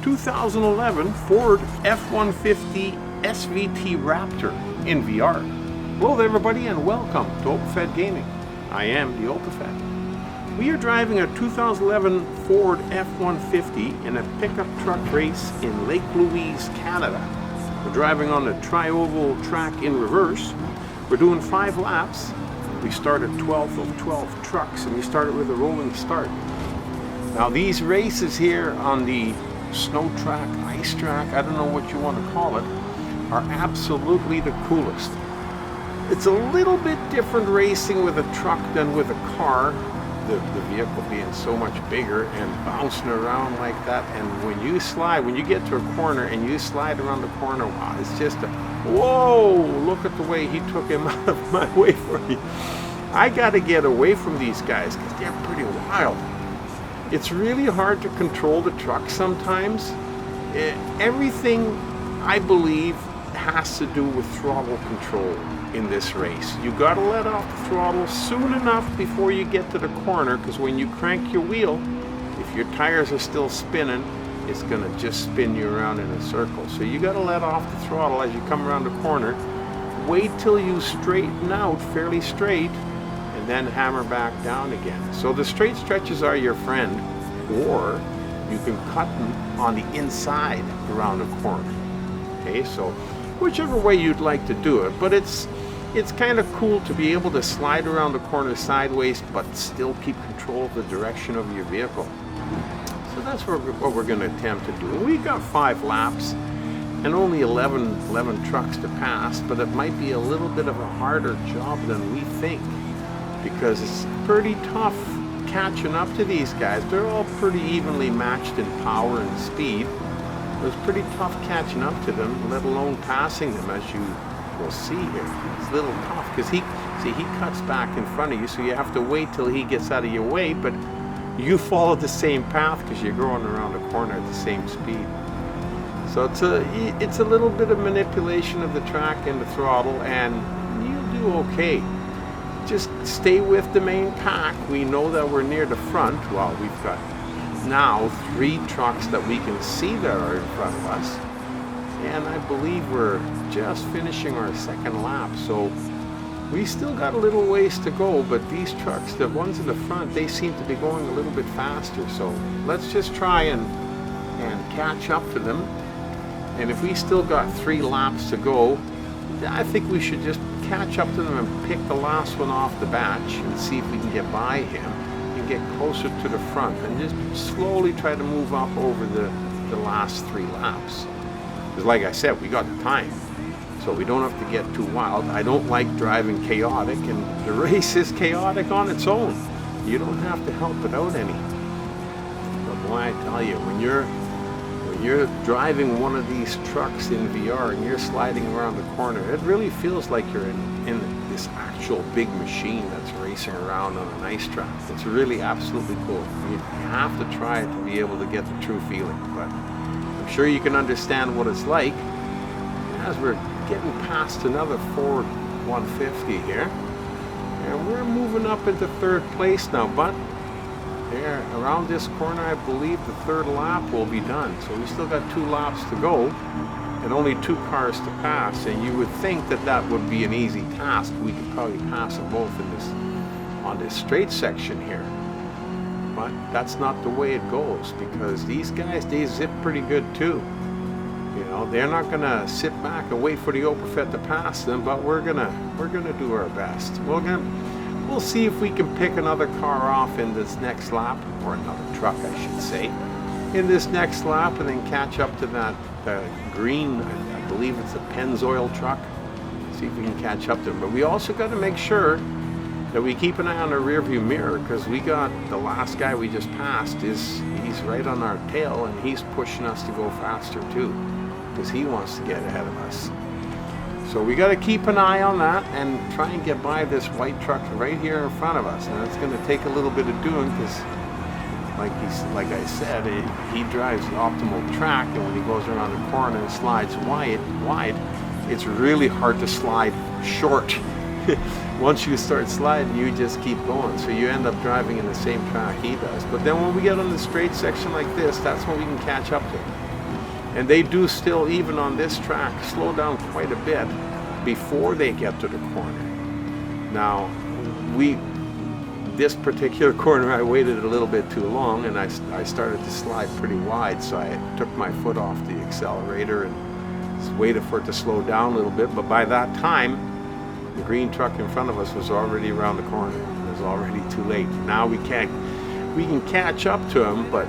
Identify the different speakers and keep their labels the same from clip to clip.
Speaker 1: 2011 Ford F-150 SVT Raptor in VR. Hello there everybody and welcome to OpenFed Gaming. I am the OpenFed. We are driving a 2011 Ford F-150 in a pickup truck race in Lake Louise, Canada. We're driving on the Tri-Oval track in reverse. We're doing 5 laps. We started 12th of 12 trucks and we started with a rolling start. Now these races here on the snow track, ice track, I don't know what you want to call it, are absolutely the coolest. It's a little bit different racing with a truck than with a car, the vehicle being so much bigger and bouncing around like that. And when you slide, when you get to a corner and you slide around the corner, wow, it's just a, whoa, look at the way he took him out of my way for me. I got to get away from these guys because they're pretty wild. It's really hard to control the truck sometimes. Everything, I believe, has to do with throttle control in this race. You got to let off the throttle soon enough before you get to the corner, because when you crank your wheel, if your tires are still spinning, it's going to just spin you around in a circle. So you got to let off the throttle as you come around the corner. Wait till you straighten out fairly straight, and then hammer back down again. So the straight stretches are your friend, or you can cut them on the inside around the corner. Okay, so whichever way you'd like to do it, but it's kind of cool to be able to slide around the corner sideways but still keep control of the direction of your vehicle. So that's what we're going to attempt to do. We've got 5 laps and only 11 trucks to pass, but it might be a little bit of a harder job than we think, because it's pretty tough catching up to these guys. They're all pretty evenly matched in power and speed. It was pretty tough catching up to them, let alone passing them, as you will see here. It's a little tough because he cuts back in front of you, so you have to wait till he gets out of your way, but you follow the same path because you're going around the corner at the same speed. So it's a little bit of manipulation of the track and the throttle, and you'll do okay. Just stay with the main pack. We know that we're near the front. Well, we've got now 3 trucks that we can see that are in front of us, and I believe we're just finishing our 2nd lap, so we still got a little ways to go. But these trucks, the ones in the front, they seem to be going a little bit faster, so let's just try and catch up to them. And if we still got 3 laps to go, I think we should just catch up to them and pick the last one off the batch and see if we can get by him and get closer to the front and just slowly try to move up over the last 3 laps. Because like I said, we got the time, so we don't have to get too wild. I don't like driving chaotic, and the race is chaotic on its own. You don't have to help it out any. But boy, I tell you, when you're driving one of these trucks in VR and you're sliding around the corner, it really feels like you're in this actual big machine that's racing around on an ice track. It's really absolutely cool. You have to try it to be able to get the true feeling, but I'm sure you can understand what it's like as we're getting past another Ford 150 here, and we're moving up into 3rd place now. But there, around this corner, I believe the 3rd lap will be done. So we still got 2 laps to go and only 2 cars to pass. And you would think that that would be an easy task. We could probably pass them both on this straight section here. But that's not the way it goes, because these guys, they zip pretty good too. You know, they're not gonna sit back and wait for the OpenFed to pass them, but we're gonna do our best. We'll see if we can pick another car off in this next lap, or another truck, I should say, in this next lap, and then catch up to that green, I believe it's a Pennzoil truck. See if we can catch up to them. But we also got to make sure that we keep an eye on our rearview mirror, because we got the last guy we just passed. He's right on our tail, and he's pushing us to go faster too, because he wants to get ahead of us. So we got to keep an eye on that and try and get by this white truck right here in front of us. And that's going to take a little bit of doing, because like I said, he drives the optimal track, and when he goes around the corner and slides wide, it's really hard to slide short. Once you start sliding, you just keep going, so you end up driving in the same track he does. But then when we get on the straight section like this, that's when we can catch up to him. And they do still, even on this track, slow down quite a bit before they get to the corner. Now, this particular corner, I waited a little bit too long, and I started to slide pretty wide, so I took my foot off the accelerator and just waited for it to slow down a little bit. But by that time, the green truck in front of us was already around the corner. It was already too late. Now we can catch up to him, but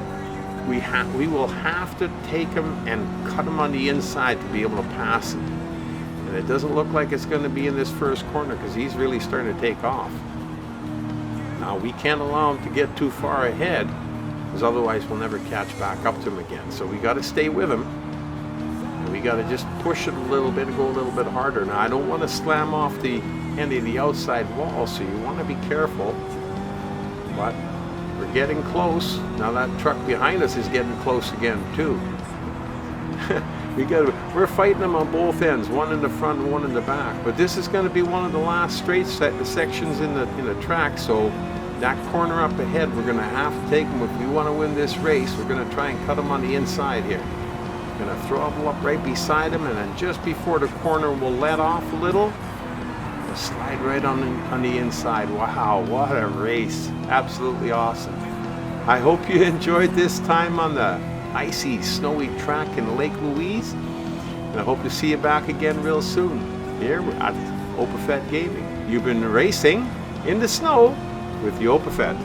Speaker 1: we will have to take him and cut him on the inside to be able to pass him. And it doesn't look like it's going to be in this first corner because he's really starting to take off. Now we can't allow him to get too far ahead because otherwise we'll never catch back up to him again. So we got to stay with him. And we got to just push it a little bit and go a little bit harder. Now I don't want to slam off the end of the outside wall, so you want to be careful. But we're getting close. Now that truck behind us is getting close again too. We're fighting them on both ends, one in the front and one in the back. But this is going to be one of the last straight sections in the track. So that corner up ahead, we're going to have to take them if we want to win this race. We're going to try and cut them on the inside here. We're going to throttle up right beside him, and then just before the corner, we'll let off a little. We'll slide right on the inside. Wow, what a race! Absolutely awesome. I hope you enjoyed this time on the icy, snowy track in Lake Louise, and I hope to see you back again real soon here at OPAFET Gaming. You've been racing in the snow with the OPAFET.